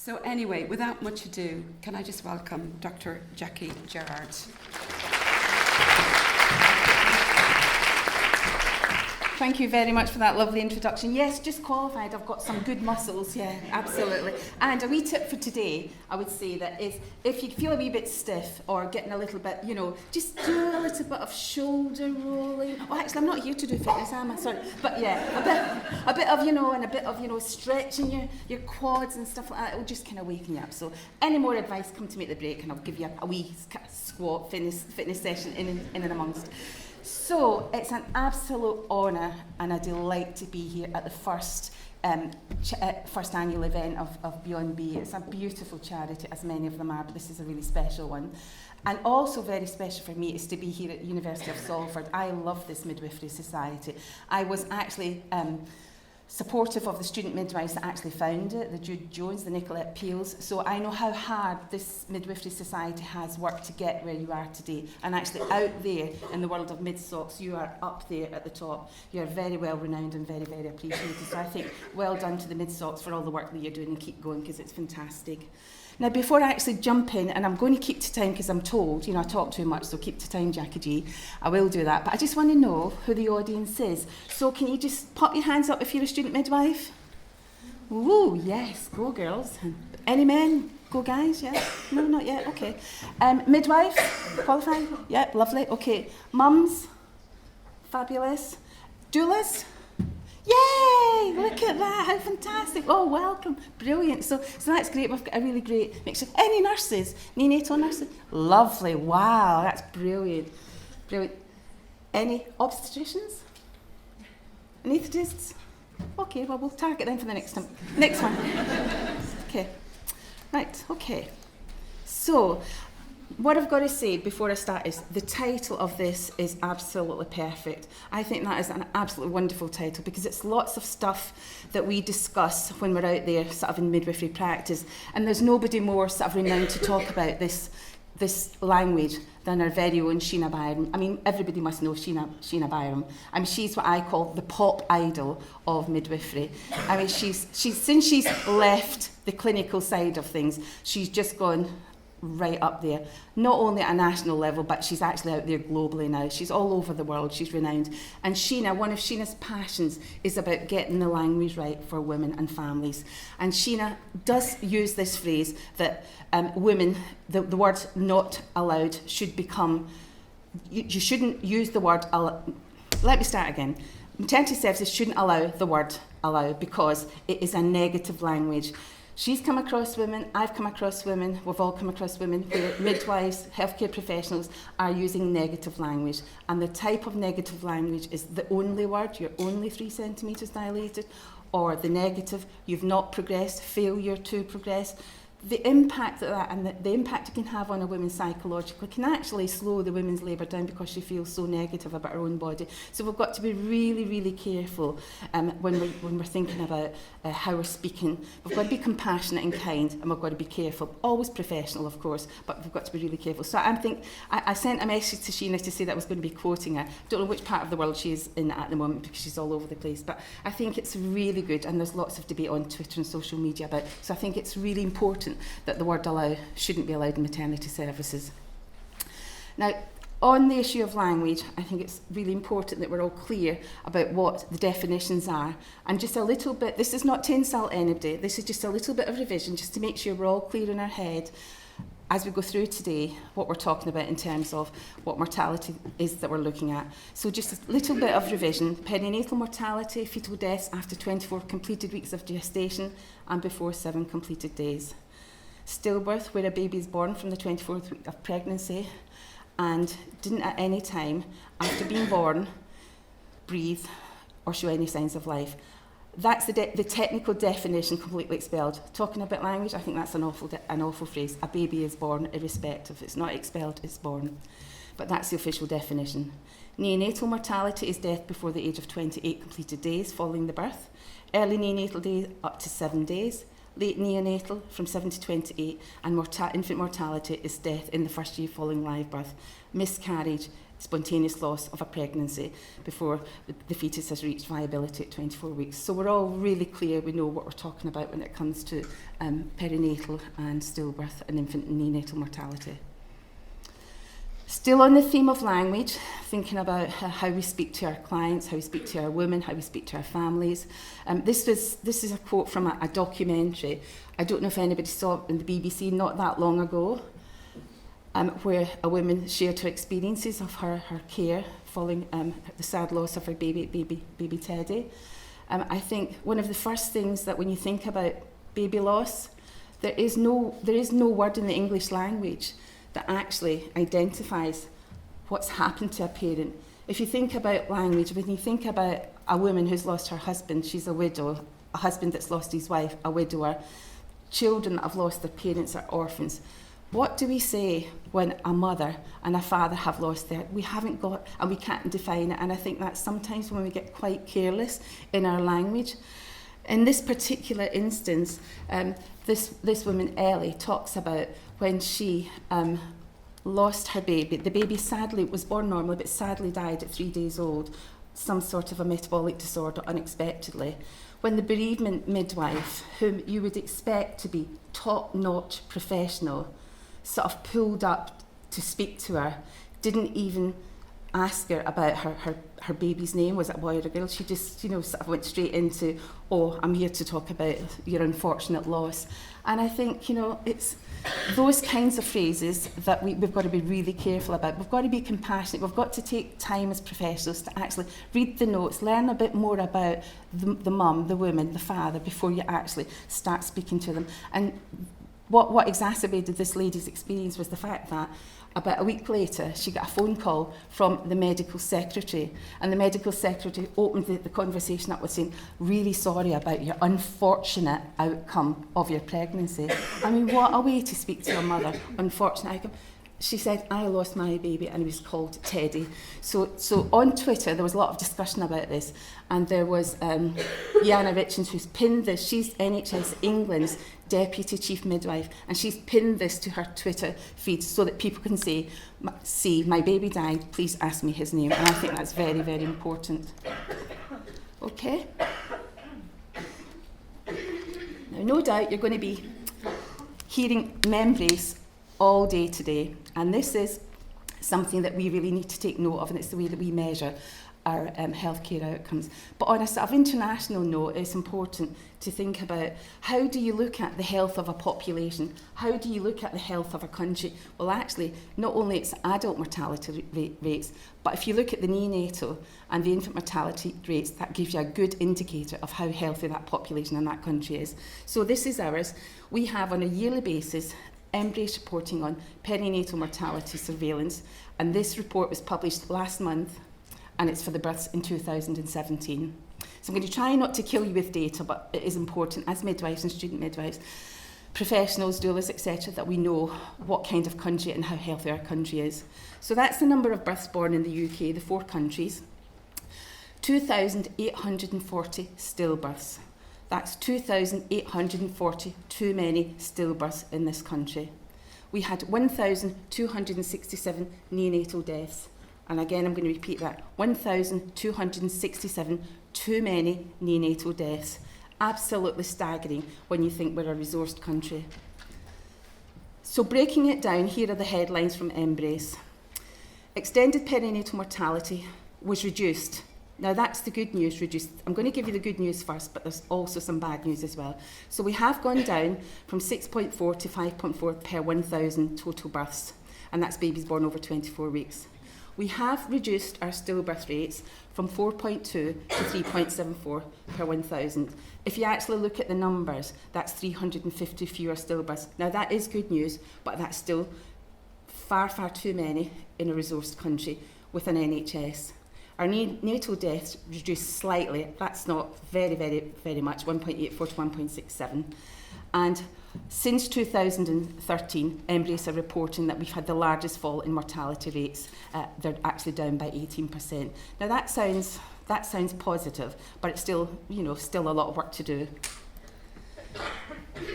So anyway, without much ado, can I just welcome Dr. Jacque Gerrard. Thank you very much for that lovely introduction. Yes, just qualified. I've got some good muscles, yeah, absolutely. And a wee tip for today, I would say that is, if you feel a wee bit stiff or getting a little bit, just do a little bit of shoulder rolling. Oh, actually, I'm not here to do fitness, am I? Sorry. But yeah, a bit of, stretching your quads and stuff like that. It'll just kind of waken you up. So any more advice, come to me at the break and I'll give you a wee squat fitness session in and amongst. So it's an absolute honour and a delight to be here at the first annual event of Beyond B. It's a beautiful charity, as many of them are, but this is a really special one. And also very special for me is to be here at University of Salford. I love this Midwifery Society. I was actually supportive of the student midwives that actually found it, the Jude Jones, the Nicolette Peels. So I know how hard this Midwifery Society has worked to get where you are today. And actually out there in the world of mid-socks, you are up there at the top. You are very well renowned and very, very appreciated. So I think well done to the mid-socks for all the work that you're doing, and keep going because it's fantastic. Now, before I actually jump in, and I'm going to keep to time because I'm told, I talk too much, so keep to time, Jackie G. I will do that. But I just want to know who the audience is. So can you just pop your hands up if you're a student midwife? Ooh, yes, go girls. Any men? Go guys, yeah? No, not yet, okay. Midwife, qualified? Yeah, lovely, okay. Mums? Fabulous. Doulas? Yay! Look at that, how fantastic. Oh, welcome. Brilliant. So that's great. We've got a really great mixture. Any nurses? Neonatal nurses? Lovely. Wow, that's brilliant. Brilliant. Any obstetricians? Anaesthetists? Okay, well, we'll target them for the next time. Next one. Okay. Right, okay. So, what I've got to say before I start is the title of this is absolutely perfect. I think that is an absolutely wonderful title because it's lots of stuff that we discuss when we're out there sort of in midwifery practice, and there's nobody more sort of renowned to talk about this language than our very own Sheena Byram. I mean, everybody must know Sheena Byram. I mean, she's what I call the pop idol of midwifery. I mean, she's since she's left the clinical side of things, she's just gone right up there, not only at a national level, but she's actually out there globally now. She's all over the world, she's renowned. And Sheena, one of Sheena's passions is about getting the language right for women and families. And Sheena does use this phrase that women, the word not allowed should become, you shouldn't use the word, let me start again. Maternity services shouldn't allow the word allow because it is a negative language. She's come across women, I've come across women, we've all come across women where midwives, healthcare professionals are using negative language. And the type of negative language is the only word, you're only 3 centimetres dilated, or the negative, you've not progressed, failure to progress. The impact of that and the impact it can have on a woman psychologically can actually slow the woman's labour down because she feels so negative about her own body. So we've got to be really, really careful when we're thinking about how we're speaking. We've got to be compassionate and kind, and we've got to be careful. Always professional, of course, but we've got to be really careful. So I sent a message to Sheena to say that I was going to be quoting her. Don't know which part of the world she is in at the moment because she's all over the place. But I think it's really good, and there's lots of debate on Twitter and social media about it. So I think it's really important that the word allow shouldn't be allowed in maternity services. Now, on the issue of language, I think it's really important that we're all clear about what the definitions are. And just a little bit, this is not to insult anybody, this is just a little bit of revision just to make sure we're all clear in our head as we go through today what we're talking about in terms of what mortality is that we're looking at. So just a little bit of revision. Perinatal mortality, fetal deaths after 24 completed weeks of gestation and before 7 completed days. Stillbirth, where a baby is born from the 24th week of pregnancy and didn't at any time after being born breathe or show any signs of life. That's the technical definition completely expelled. Talking about language, I think that's an awful phrase. A baby is born irrespective. It's not expelled, it's born. But that's the official definition. Neonatal mortality is death before the age of 28 completed days following the birth. Early neonatal days up to 7 days. Late neonatal from 7 to 28, and infant mortality is death in the first year following live birth. Miscarriage spontaneous loss of a pregnancy before the fetus has reached viability at 24 weeks. So we're all really clear, we know what we're talking about when it comes to perinatal and stillbirth and infant and neonatal mortality. Still on the theme of language, thinking about how we speak to our clients, how we speak to our women, how we speak to our families. This is a quote from a documentary. I don't know if anybody saw it in the BBC not that long ago, where a woman shared her experiences of her care following the sad loss of her baby Teddy. I think one of the first things that when you think about baby loss, there is no word in the English language that actually identifies what's happened to a parent. If you think about language, when you think about a woman who's lost her husband, she's a widow, a husband that's lost his wife, a widower, children that have lost their parents are orphans. What do we say when a mother and a father have lost their... We haven't got, and we can't define it, and I think that's sometimes when we get quite careless in our language. In this particular instance, this woman, Ellie, talks about when she lost her baby. The baby sadly was born normally, but sadly died at 3 days old, some sort of a metabolic disorder unexpectedly. When the bereavement midwife, whom you would expect to be top-notch professional, sort of pulled up to speak to her, didn't even ask her about her baby's name, was it a boy or a girl? She just, sort of went straight into, oh, I'm here to talk about your unfortunate loss. And I think, it's those kinds of phrases that we've got to be really careful about. We've got to be compassionate. We've got to take time as professionals to actually read the notes, learn a bit more about the mum, the woman, the father, before you actually start speaking to them. And what exacerbated this lady's experience was the fact that about a week later, she got a phone call from the medical secretary, and the medical secretary opened the conversation up with saying, really sorry about your unfortunate outcome of your pregnancy. I mean, what a way to speak to a mother, unfortunate outcome. She said, I lost my baby and he was called Teddy. So on Twitter, there was a lot of discussion about this, and there was Jana Richens, who's pinned this. She's NHS England's Deputy Chief Midwife, and she's pinned this to her Twitter feed so that people can say, see, my baby died, please ask me his name. And I think that's very, very important. Okay. Now, no doubt you're going to be hearing membrace all day today, and this is something that we really need to take note of, and it's the way that we measure our healthcare outcomes. But on a sort of international note, it's important to think about how do you look at the health of a population? How do you look at the health of a country? Well, actually, not only its adult mortality rates, but if you look at the neonatal and the infant mortality rates, that gives you a good indicator of how healthy that population in that country is. So this is ours. We have on a yearly basis Embrace reporting on perinatal mortality surveillance, and this report was published last month, and it's for the births in 2017. So I'm going to try not to kill you with data, but it is important as midwives and student midwives, professionals, doulas, etc., that we know what kind of country and how healthy our country is. So that's the number of births born in the UK, the 4 countries. 2,840 stillbirths. That's 2,840 too many stillbirths in this country. We had 1,267 neonatal deaths. And again, I'm going to repeat that. 1,267 too many neonatal deaths. Absolutely staggering when you think we're a resourced country. So breaking it down, here are the headlines from Embrace. Extended perinatal mortality was reduced. Now that's the good news, reduced. I'm going to give you the good news first, but there's also some bad news as well. So we have gone down from 6.4 to 5.4 per 1,000 total births, and that's babies born over 24 weeks. We have reduced our stillbirth rates from 4.2 to 3.74 per 1,000. If you actually look at the numbers, that's 350 fewer stillbirths. Now that is good news, but that's still far, far too many in a resourced country with an NHS. Our neonatal deaths reduced slightly. That's not very, very, very much, 1.84 to 1.67. And since 2013, Embrace are reporting that we've had the largest fall in mortality rates. They're actually down by 18%. Now that sounds positive, but it's still, still a lot of work to do.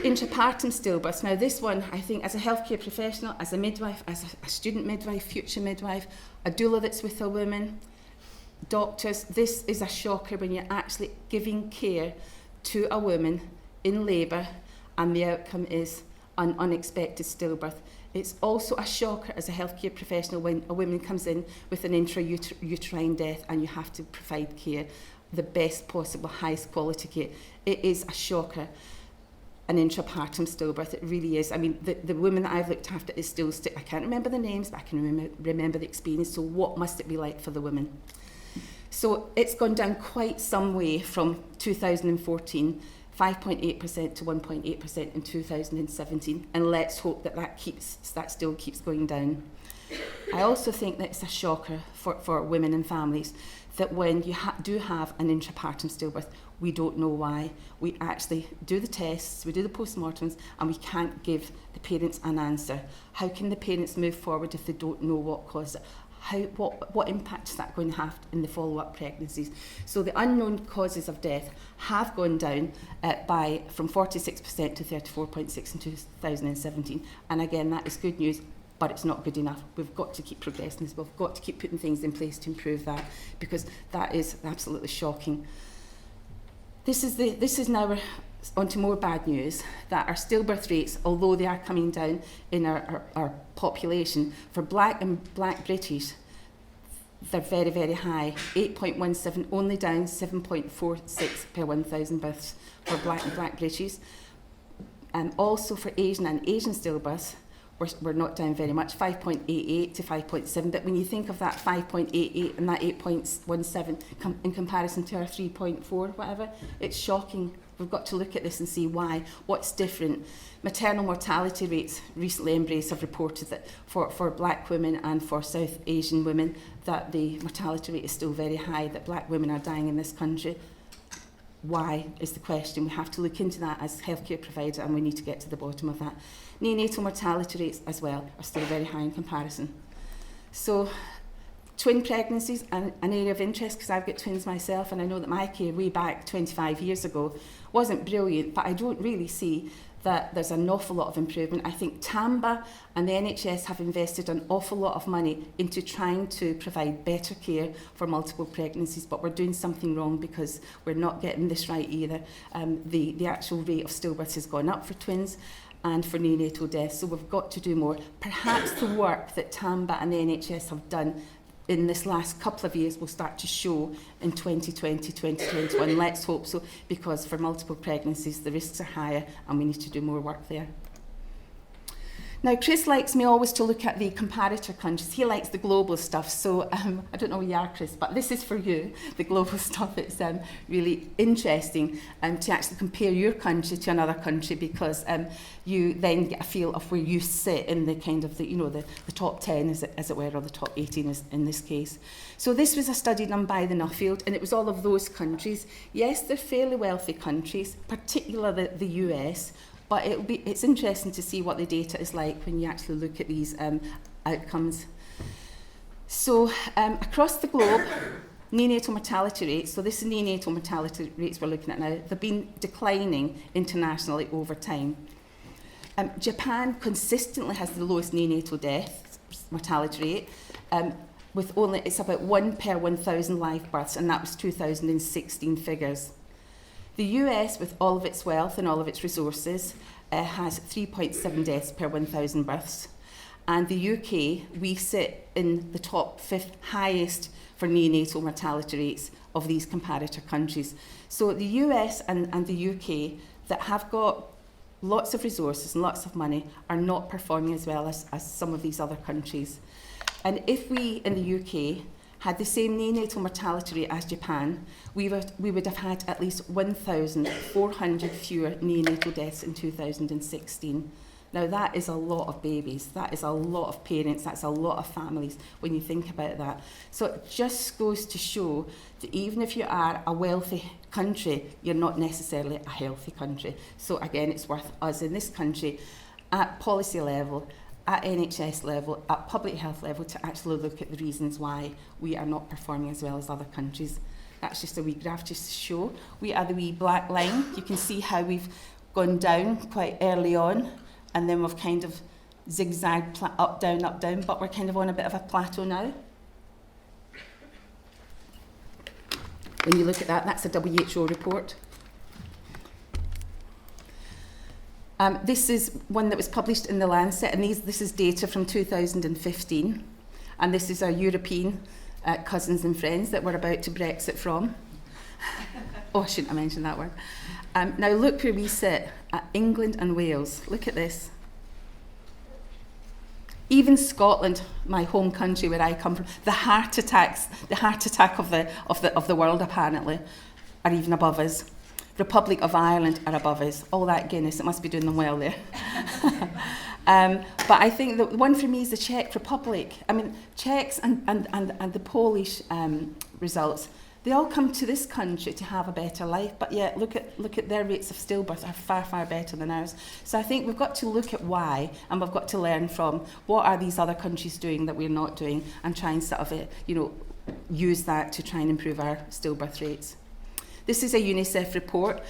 Intrapartum stillbirths. Now this one, I think, as a healthcare professional, as a midwife, as a student midwife, future midwife, a doula that's with a woman, doctors, this is a shocker when you're actually giving care to a woman in labour and the outcome is an unexpected stillbirth. It's also a shocker as a healthcare professional when a woman comes in with an intrauterine death and you have to provide care, the best possible, highest quality care. It is a shocker, an intrapartum stillbirth. It really is. I mean, the woman that I've looked after is still, I can't remember the names, but I can remember the experience. So what must it be like for the woman? So it's gone down quite some way from 2014, 5.8% to 1.8% in 2017, and let's hope that still keeps going down. I also think that it's a shocker for women and families that when you do have an intrapartum stillbirth, we don't know why. We actually do the tests, we do the postmortems, and we can't give the parents an answer. How can the parents move forward if they don't know what caused it? What impact is that going to have in the follow-up pregnancies? So the unknown causes of death have gone down from 46% to 34.6% in 2017. And again, that is good news, but it's not good enough. We've got to keep progressing this. We've got to keep putting things in place to improve that, because that is absolutely shocking. This is now onto more bad news, that our stillbirth rates, although they are coming down in our population, for black British, they're very, very high. 8.17, only down 7.46 per 1,000 births for black British. And also for Asian and Asian stillbirths, we're not down very much, 5.88 to 5.7. But when you think of that 5.88 and that 8.17 in comparison to our 3.4, whatever, it's shocking. We've got to look at this and see why, what's different. Maternal mortality rates, recently Embrace have reported that for black women and for South Asian women, that the mortality rate is still very high, that black women are dying in this country. Why is the question. We have to look into that as healthcare provider, and we need to get to the bottom of that. Neonatal mortality rates as well are still very high in comparison. So twin pregnancies, an area of interest, because I've got twins myself, and I know that my care way back 25 years ago wasn't brilliant, but I don't really see that there's an awful lot of improvement. I think TAMBA and the NHS have invested an awful lot of money into trying to provide better care for multiple pregnancies, but we're doing something wrong because we're not getting this right either. The actual rate of stillbirths has gone up for twins and for neonatal deaths, so we've got to do more. Perhaps the work that TAMBA and the NHS have done in this last couple of years will start to show in 2020, 2021. Let's hope so, because for multiple pregnancies the risks are higher and we need to do more work there. Now, Chris likes me always to look at the comparator countries. He likes the global stuff, so I don't know where you are, Chris, but this is for you, the global stuff. It's really interesting to actually compare your country to another country, because you then get a feel of where you sit in the kind of the top 10, as it were, or the top 18 in this case. So this was a study done by the Nuffield, and it was all of those countries. Yes, they're fairly wealthy countries, particularly the US, but it's interesting to see what the data is like when you actually look at these outcomes. So across the globe, neonatal mortality rates, so this is neonatal mortality rates we're looking at now, they've been declining internationally over time. Japan consistently has the lowest neonatal death mortality rate, with only, it's about 1 per 1,000 live births, and that was 2016 figures. The US, with all of its wealth and all of its resources, has 3.7 deaths per 1,000 births. And the UK, we sit in the top 5th highest for neonatal mortality rates of these comparator countries. So the US and the UK, that have got lots of resources and lots of money, are not performing as well as some of these other countries. And if we in the UK had the same neonatal mortality rate as Japan, we would have had at least 1,400 fewer neonatal deaths in 2016. Now that is a lot of babies, that is a lot of parents, that's a lot of families when you think about that. So it just goes to show that even if you are a wealthy country, you're not necessarily a healthy country. So again, it's worth us in this country at policy level, at NHS level, at public health level, to actually look at the reasons why we are not performing as well as other countries. That's just a wee graph just to show. We are the wee black line. You can see how we've gone down quite early on, and then we've kind of zigzagged up, down, but we're kind of on a bit of a plateau now. When you look at that, that's a WHO report. This is one that was published in The Lancet, and this is data from 2015. And this is our European cousins and friends that we're about to Brexit from. Oh, I shouldn't have mentioned that word. Now look where we sit, at England and Wales. Look at this. Even Scotland, my home country where I come from, the heart attack of the world apparently, are even above us. Republic of Ireland are above us. All that Guinness, it must be doing them well there. But I think the one for me is the Czech Republic. I mean, Czechs and the Polish results, they all come to this country to have a better life, but yet look at their rates of stillbirth are far, far better than ours. So I think we've got to look at why, and we've got to learn from what are these other countries doing that we're not doing, and try and sort of, use that to try and improve our stillbirth rates. This is a UNICEF report.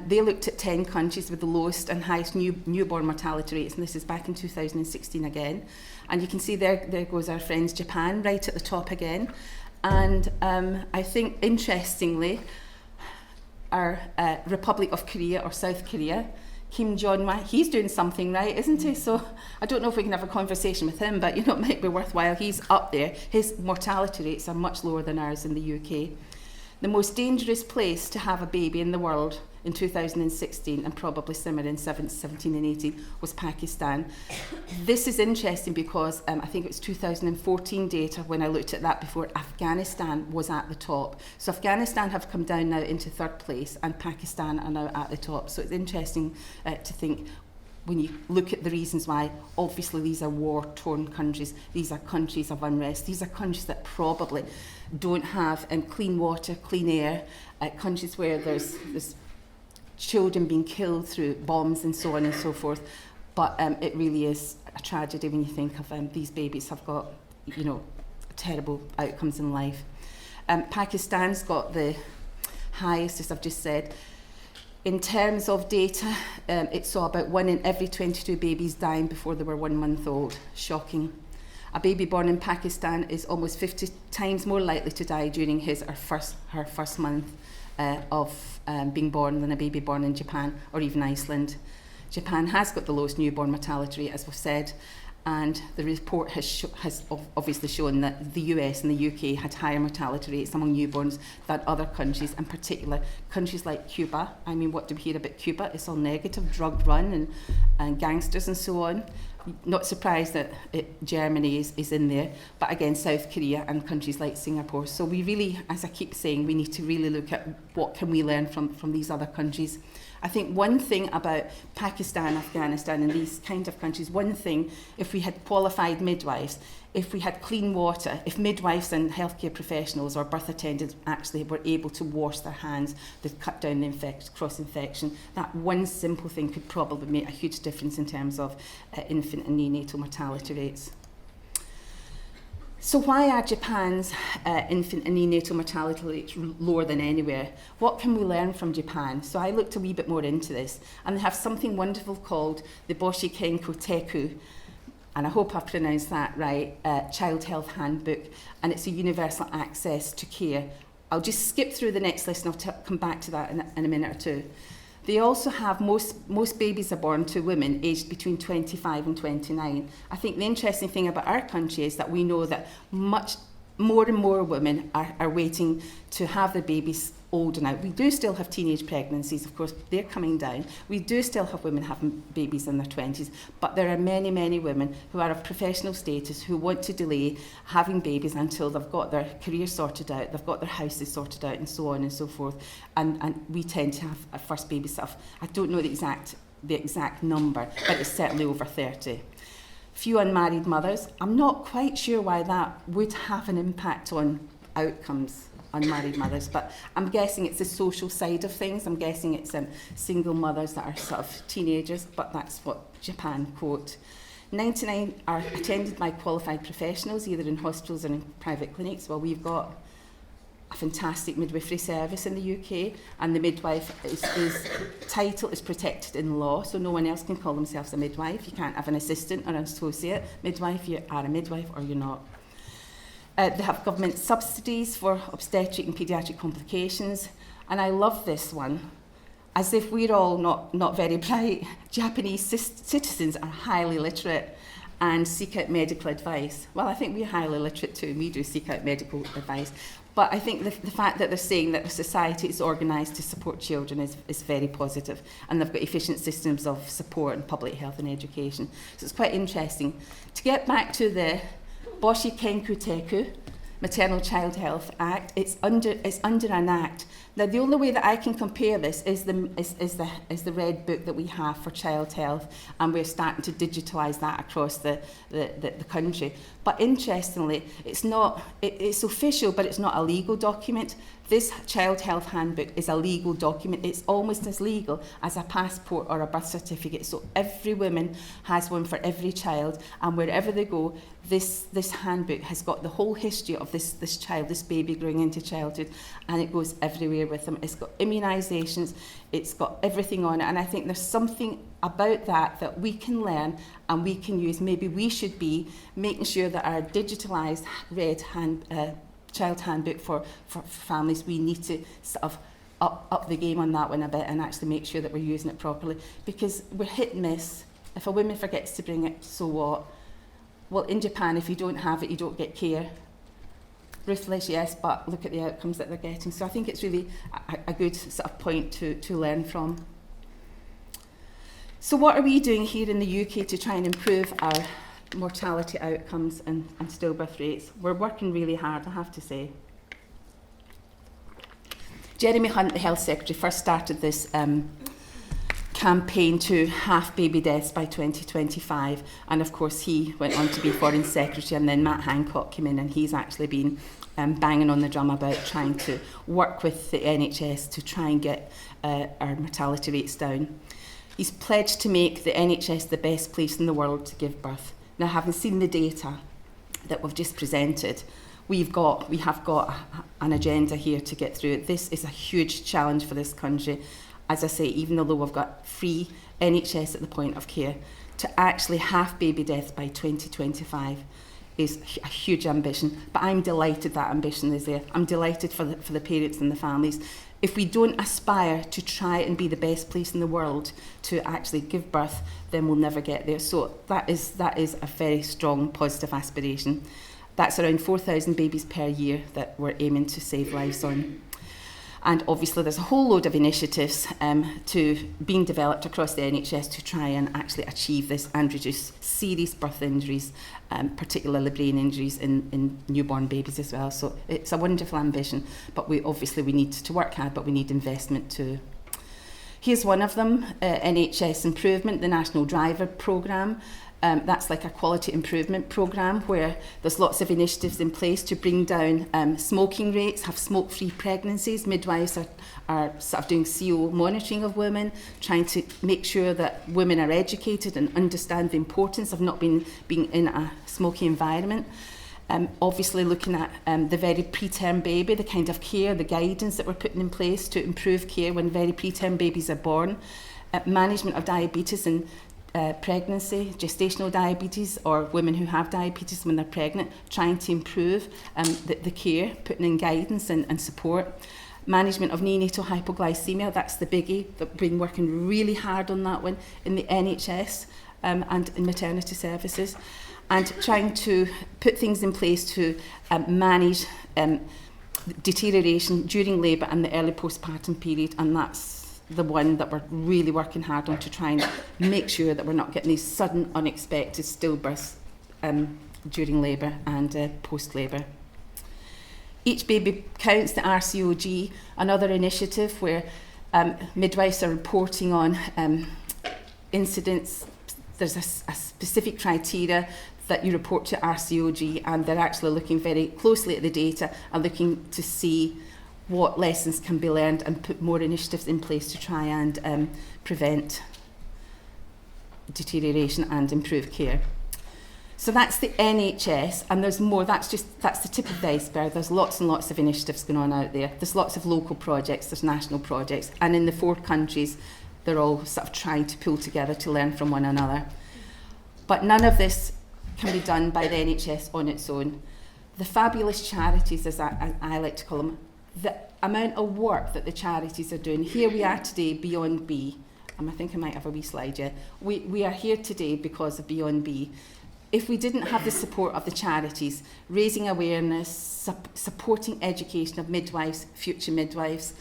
They looked at 10 countries with the lowest and highest newborn mortality rates, and this is back in 2016 again. And you can see there goes our friends Japan, right at the top again. And I think, interestingly, our Republic of Korea, or South Korea, Kim Jong-un, he's doing something right, isn't he? So I don't know if we can have a conversation with him, but it might be worthwhile. He's up there. His mortality rates are much lower than ours in the UK. The most dangerous place to have a baby in the world in 2016, and probably similar in 17 and 18, was Pakistan. This is interesting because I think it was 2014 data when I looked at that before. Afghanistan was at the top. So Afghanistan have come down now into third place, and Pakistan are now at the top. So it's interesting to think, when you look at the reasons why, obviously these are war-torn countries, these are countries of unrest, these are countries that probably don't have clean water, clean air, countries where there's children being killed through bombs and so on and so forth. But it really is a tragedy when you think of these babies have got, terrible outcomes in life. Pakistan's got the highest, as I've just said. In terms of data, it saw about 1 in every 22 babies dying before they were 1 month old. Shocking. A baby born in Pakistan is almost 50 times more likely to die during his or her first month of being born than a baby born in Japan or even Iceland. Japan has got the lowest newborn mortality rate, as we've said, and the report has obviously shown that the US and the UK had higher mortality rates among newborns than other countries, in particular countries like Cuba. I mean, what do we hear about Cuba? It's all negative, drug run and gangsters and so on. Not surprised that Germany is in there, but again, South Korea and countries like Singapore. So we really, as I keep saying, we need to really look at what can we learn from these other countries. I think one thing about Pakistan, Afghanistan and these kind of countries, one thing, if we had qualified midwives, if we had clean water, if midwives and healthcare professionals or birth attendants actually were able to wash their hands to cut down the cross-infection, that one simple thing could probably make a huge difference in terms of infant and neonatal mortality rates. So why are Japan's infant and neonatal mortality rates lower than anywhere? What can we learn from Japan? So I looked a wee bit more into this, and they have something wonderful called the Boshi Kenko Teku, and I hope I've pronounced that right, Child Health Handbook, and it's a universal access to care. I'll just skip through the next list and I'll come back to that in a minute or two. They also have, most babies are born to women aged between 25 and 29. I think the interesting thing about our country is that we know that much more and more women are waiting to have their babies older now. We do still have teenage pregnancies, of course, they're coming down. We do still have women having babies in their 20s, but there are many, many women who are of professional status who want to delay having babies until they've got their career sorted out, they've got their houses sorted out and so on and so forth. And we tend to have our first baby stuff. I don't know the exact number, but it's certainly over 30. Few unmarried mothers. I'm not quite sure why that would have an impact on outcomes, unmarried mothers, but I'm guessing it's the social side of things. I'm guessing it's single mothers that are sort of teenagers, but that's what Japan quote. 99 are attended by qualified professionals, either in hospitals or in private clinics. Well, we've got a fantastic midwifery service in the UK, and the midwife title is protected in law, so no one else can call themselves a midwife. You can't have an assistant or an associate midwife. You are a midwife or you're not. They have government subsidies for obstetric and paediatric complications, and I love this one. As if we're all not very bright, Japanese citizens are highly literate and seek out medical advice. Well, I think we're highly literate too, and we do seek out medical advice. But I think the fact that they're saying that the society is organised to support children is very positive, and they've got efficient systems of support in public health and education. So it's quite interesting. To get back to the Boshi Kenku Teku, Maternal Child Health Act, it's under an act. Now, the only way that I can compare this is the red book that we have for child health, and we're starting to digitalise that across the country. But interestingly, it's official, but it's not a legal document. This child health handbook is a legal document. It's almost as legal as a passport or a birth certificate. So every woman has one for every child, and wherever they go, this handbook has got the whole history of this child, this baby growing into childhood, and it goes everywhere with them. It's got immunisations, it's got everything on it, and I think there's something about that we can learn and we can use. Maybe we should be making sure that our digitalised child handbook for families, we need to sort of up the game on that one a bit and actually make sure that we're using it properly, because we're hit and miss. If a woman forgets to bring it, so what? Well, in Japan, if you don't have it, you don't get care. Ruthless, yes, but look at the outcomes that they're getting. So I think it's really a good sort of point to learn from. So what are we doing here in the UK to try and improve our mortality outcomes and stillbirth rates? We're working really hard, I have to say. Jeremy Hunt, the Health Secretary, first started this campaign to half baby deaths by 2025, and of course he went on to be Foreign Secretary, and then Matt Hancock came in, and he's actually been banging on the drum about trying to work with the NHS to try and get our mortality rates down. He's pledged to make the NHS the best place in the world to give birth. Now, having seen the data that we've just presented, we have got an agenda here to get through. This is a huge challenge for this country. As I say, even though we've got free NHS at the point of care, to actually half baby deaths by 2025 is a huge ambition. But I'm delighted that ambition is there. I'm delighted for the parents and the families. If we don't aspire to try and be the best place in the world to actually give birth, then we'll never get there. So that is a very strong positive aspiration. That's around 4,000 babies per year that we're aiming to save lives on. And obviously there's a whole load of initiatives being developed across the NHS to try and actually achieve this and reduce serious birth injuries, particularly brain injuries in newborn babies as well. So it's a wonderful ambition, but we need to work hard, but we need investment too. Here's one of them, NHS Improvement, the National Driver Programme. That's like a quality improvement programme where there's lots of initiatives in place to bring down smoking rates, have smoke-free pregnancies. Midwives are sort of doing CO monitoring of women, trying to make sure that women are educated and understand the importance of not being in a smoky environment. Obviously looking at the very preterm baby, the kind of care, the guidance that we're putting in place to improve care when very preterm babies are born. Management of diabetes and pregnancy, gestational diabetes, or women who have diabetes when they're pregnant, trying to improve the care, putting in guidance and support. Management of neonatal hypoglycemia, that's the biggie. They've been working really hard on that one in the NHS and in maternity services, and trying to put things in place to manage deterioration during labour and the early postpartum period, and that's the one that we're really working hard on to try and make sure that we're not getting these sudden, unexpected stillbirths during labour and post-labour. Each Baby Counts, the RCOG, another initiative where midwives are reporting on incidents. There's a specific criteria that you report to RCOG, and they're actually looking very closely at the data and looking to see what lessons can be learned and put more initiatives in place to try and prevent deterioration and improve care. So that's the NHS, and there's more. That's the tip of the iceberg. There's lots and lots of initiatives going on out there. There's lots of local projects, there's national projects, and in the 4 countries, they're all sort of trying to pull together to learn from one another. But none of this can be done by the NHS on its own. The fabulous charities, as I like to call them, the amount of work that the charities are doing. Here we are today, Beyond B. I think I might have a wee slide, yeah. We are here today because of Beyond B. If we didn't have the support of the charities, raising awareness, supporting education of midwives, future midwives,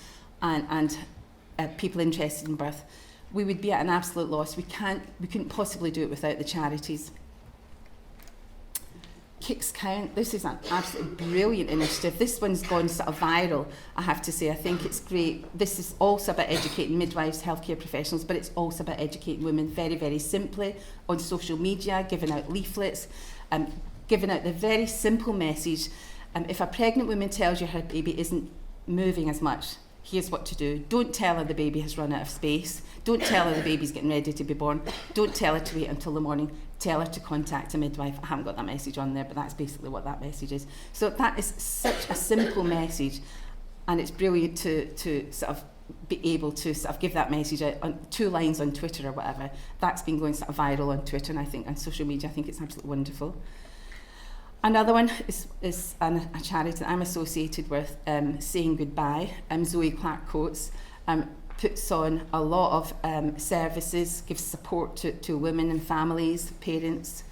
and people interested in birth, we would be at an absolute loss. We couldn't possibly do it without the charities. Kicks Count, this is an absolutely brilliant initiative. This one's gone sort of viral, I have to say. I think it's great. This is also about educating midwives, healthcare professionals, but it's also about educating women very, very simply on social media, giving out leaflets, giving out the very simple message. If a pregnant woman tells you her baby isn't moving as much, here's what to do. Don't tell her the baby has run out of space. Don't tell her the baby's getting ready to be born. Don't tell her to wait until the morning. Tell her to contact a midwife. I haven't got that message on there, but that's basically what that message is. So that is such a simple message, and it's brilliant to sort of be able to sort of give that message out on 2 lines on Twitter or whatever. That's been going sort of viral on Twitter, and I think on social media. I think it's absolutely wonderful. Another one is a charity that I'm associated with, Saying Goodbye. Zoe Clark Coates puts on a lot of services, gives support to women and families, parents,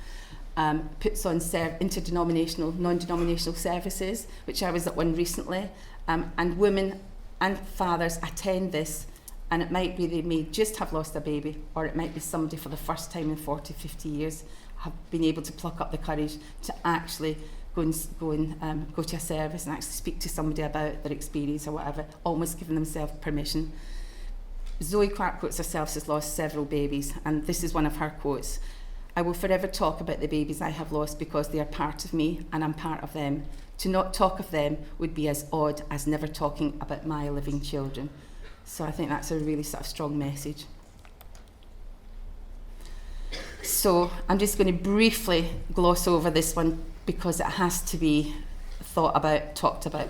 puts on interdenominational, non-denominational services, which I was at one recently, and women and fathers attend this, and it might be they may just have lost a baby, or it might be somebody for the first time in 40, 50 years have been able to pluck up the courage to actually go to a service and actually speak to somebody about their experience or whatever, almost giving themselves permission. Zoe Clark Coates herself has lost several babies, and this is one of her quotes. I will forever talk about the babies I have lost because they are part of me and I'm part of them. To not talk of them would be as odd as never talking about my living children. So I think that's a really sort of strong message. So I'm just going to briefly gloss over this one because it has to be thought about, talked about.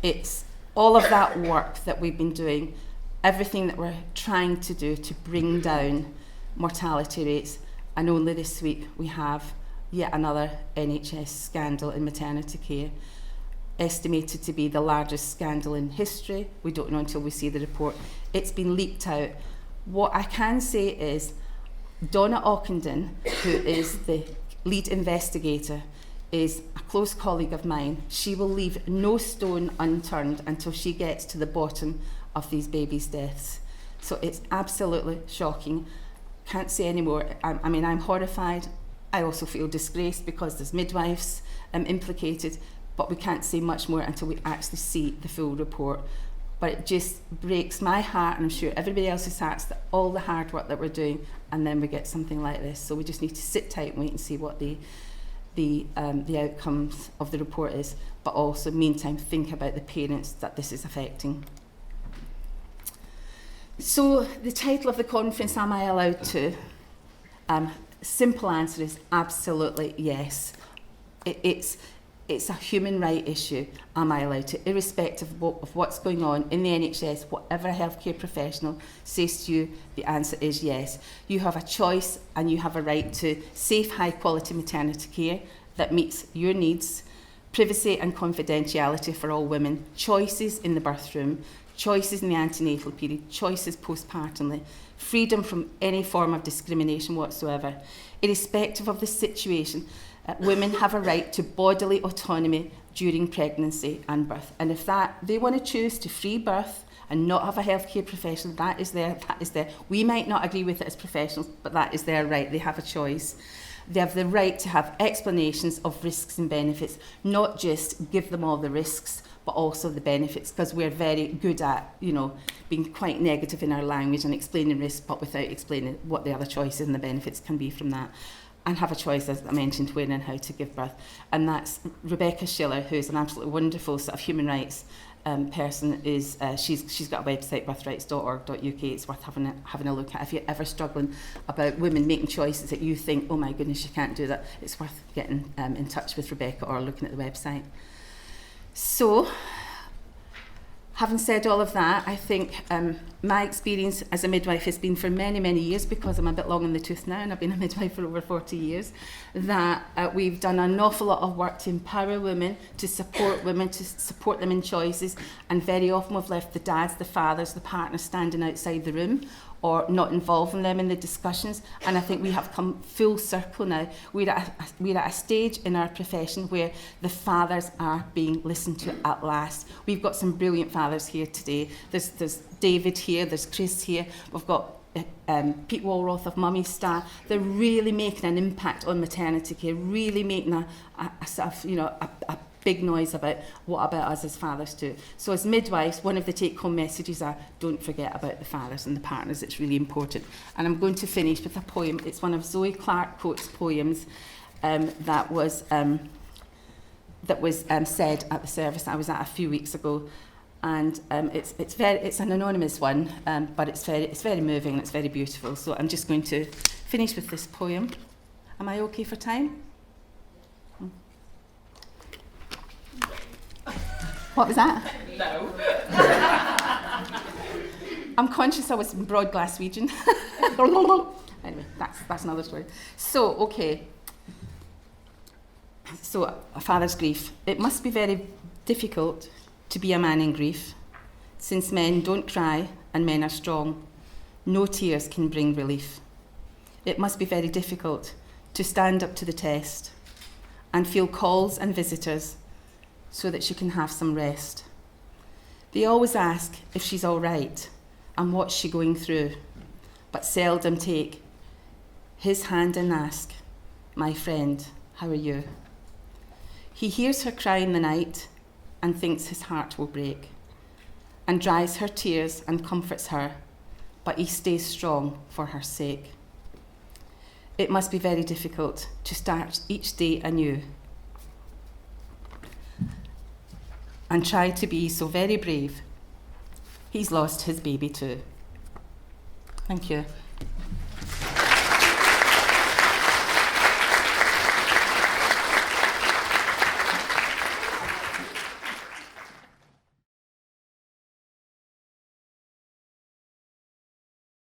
It's all of that work that we've been doing, everything that we're trying to do to bring down mortality rates, and only this week we have yet another NHS scandal in maternity care, estimated to be the largest scandal in history. We don't know until we see the report. It's been leaked out. What I can say is Donna Ockenden, who is the lead investigator, is a close colleague of mine. She will leave no stone unturned until she gets to the bottom of these babies' deaths. So it's absolutely shocking. Can't say any more. I mean, I'm horrified. I also feel disgraced because there's midwives implicated, but we can't say much more until we actually see the full report. But it just breaks my heart, and I'm sure everybody else's hearts, that all the hard work that we're doing, and then we get something like this. So we just need to sit tight and wait and see what the outcomes of the report is, but also meantime think about the parents that this is affecting. So the title of the conference, am I allowed to? Simple answer is absolutely yes. It's a human right issue. Am I allowed to? Irrespective of what's going on in the NHS, whatever a healthcare professional says to you, the answer is yes. You have a choice and you have a right to safe, high quality maternity care that meets your needs, privacy and confidentiality for all women, choices in the birth room, choices in the antenatal period, choices postpartumly, freedom from any form of discrimination whatsoever. Irrespective of the situation, women have a right to bodily autonomy during pregnancy and birth. And if they want to choose to free birth and not have a healthcare professional, that is there. We might not agree with it as professionals, but that is their right. They have a choice. They have the right to have explanations of risks and benefits, not just give them all the risks, but also the benefits, because we're very good at, being quite negative in our language and explaining risks, but without explaining what the other choices and the benefits can be from that. And have a choice, as I mentioned, when and how to give birth. And that's Rebecca Schiller, who is an absolutely wonderful sort of human rights person is she's got a website, birthrights.org.uk. It's worth having a look at. If you're ever struggling about women making choices that you think, oh my goodness, you can't do that, it's worth getting in touch with Rebecca or looking at the website. So, having said all of that, I think my experience as a midwife has been for many, many years, because I'm a bit long in the tooth now and I've been a midwife for over 40 years, that we've done an awful lot of work to empower women, to support them in choices, and very often we've left the dads, the fathers, the partners standing outside the room or not involving them in the discussions. And I think we have come full circle now. We're at a stage in our profession where the fathers are being listened to at last. We've got some brilliant fathers here today. There's David here, there's Chris here, we've got Pete Walroth of Mummy Star. They're really making an impact on maternity care, really making a sort of, a big noise about what about us as fathers too. So as midwives, one of the take-home messages are, don't forget about the fathers and the partners. It's really important. And I'm going to finish with a poem. It's one of Zoe Clark Coates' poems that was said at the service I was at a few weeks ago. And it's an anonymous one, but it's very moving and it's very beautiful. So I'm just going to finish with this poem. Am I okay for time? What was that? No. I'm conscious I was in broad Glaswegian. Anyway, that's another story. So, okay. So, a father's grief. It must be very difficult to be a man in grief, since men don't cry and men are strong. No tears can bring relief. It must be very difficult to stand up to the test and feel calls and visitors so that she can have some rest. They always ask if she's all right and what's she going through, but seldom take his hand and ask, my friend, how are you? He hears her cry in the night and thinks his heart will break, and dries her tears and comforts her, but he stays strong for her sake. It must be very difficult to start each day anew and try to be so very brave. He's lost his baby too. Thank you.